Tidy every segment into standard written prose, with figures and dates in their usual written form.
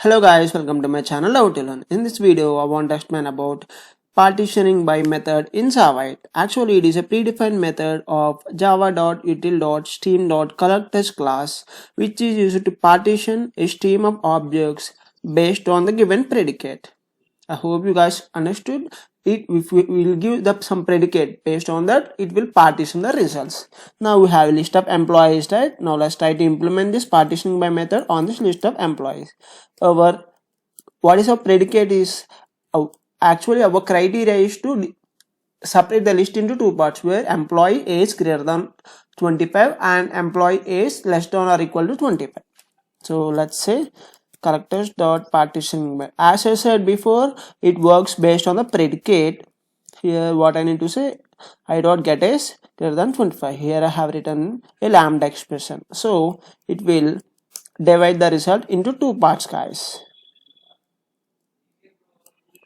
Hello guys, welcome to my channel Outlearn. In this video, I want to explain about partitioning by method in JAVA8. Actually, it is a predefined method of java.util.stream.collectors class, which is used to partition a stream of objects based on the given predicate. I hope you guys understood it. If we will give some predicate based on that, it will partition the results. Now we have a list of employees, right? Now let's try to implement this partitioning by method on this list of employees. What is our predicate is actually our criteria is to separate the list into two parts, where employee age greater than 25 and employee age less than or equal to 25. So let's say characters dot partitioning by. As I said before, it works based on the predicate. Here what I need to say, I dot get is greater than 25. Here I have written a lambda expression, so it will divide the result into two parts, guys.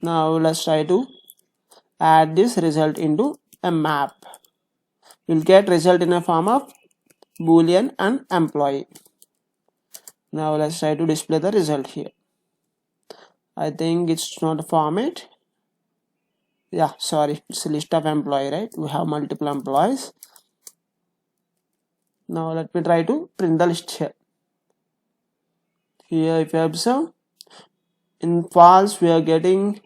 Now let's try to add this result into a map. You'll get result in a form of boolean and employee. Now let's try to display the result here. I think it's not a format. Yeah, sorry, it's a list of employee, right? We have multiple employees. Now let me try to print the list here. Here if you observe, in false we are getting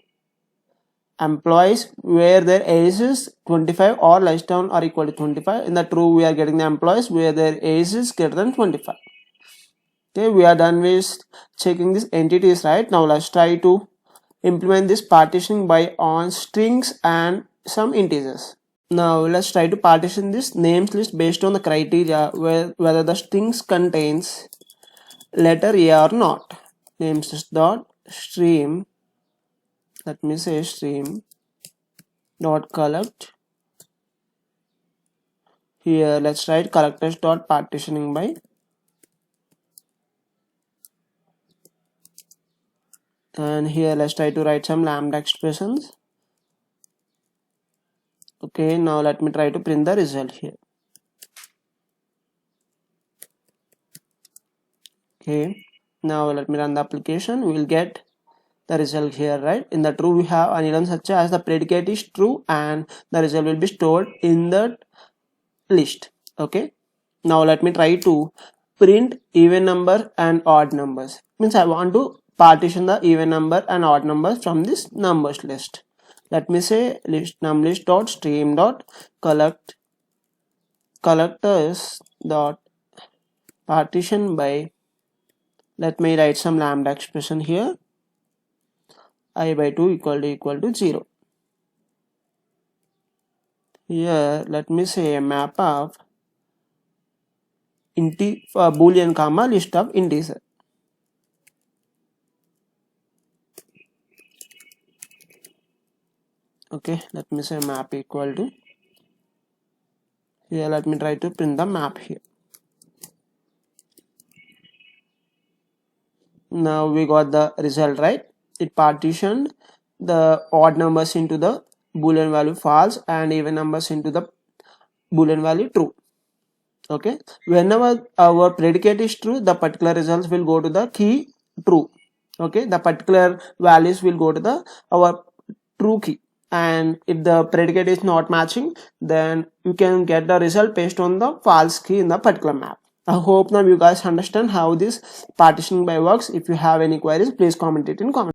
employees where their age is 25 or less than or equal to 25. In the true we are getting the employees where their age is greater than 25. Okay, we are done with checking these entities, right? Now let's try to implement this partitioning by on strings and some integers. Now let's try to partition this names list based on the criteria whether the strings contains letter A or not. Names list dot stream, let me say stream dot collect. Here let's write characters dot partitioning by, and here let's try to write some lambda expressions. Okay, now let me try to print the result here. Okay, now let me run the application. We will get the result here, right? In the true we have Anilan Satya as the predicate is true and the result will be stored in the list. Okay, now let me try to print even number and odd numbers. Means I want to partition the even number and odd numbers from this numbers list. Let me say list numlist dot stream dot collect collectors dot partition by. Let me write some lambda expression here. I by 2 equal to 0. Here let me say a map of boolean comma list of integer. Okay, let me say map equal to. Here let me try to print the map here. Now we got the result, right? It partitioned the odd numbers into the boolean value false and even numbers into the boolean value true. Okay, whenever our predicate is true, the particular results will go to the key true. Okay, the particular values will go to the our true key, and if the predicate is not matching, then you can get the result based on the false key in the particular map. I hope now you guys understand how this partitioning by works. If you have any queries, please comment it in comment.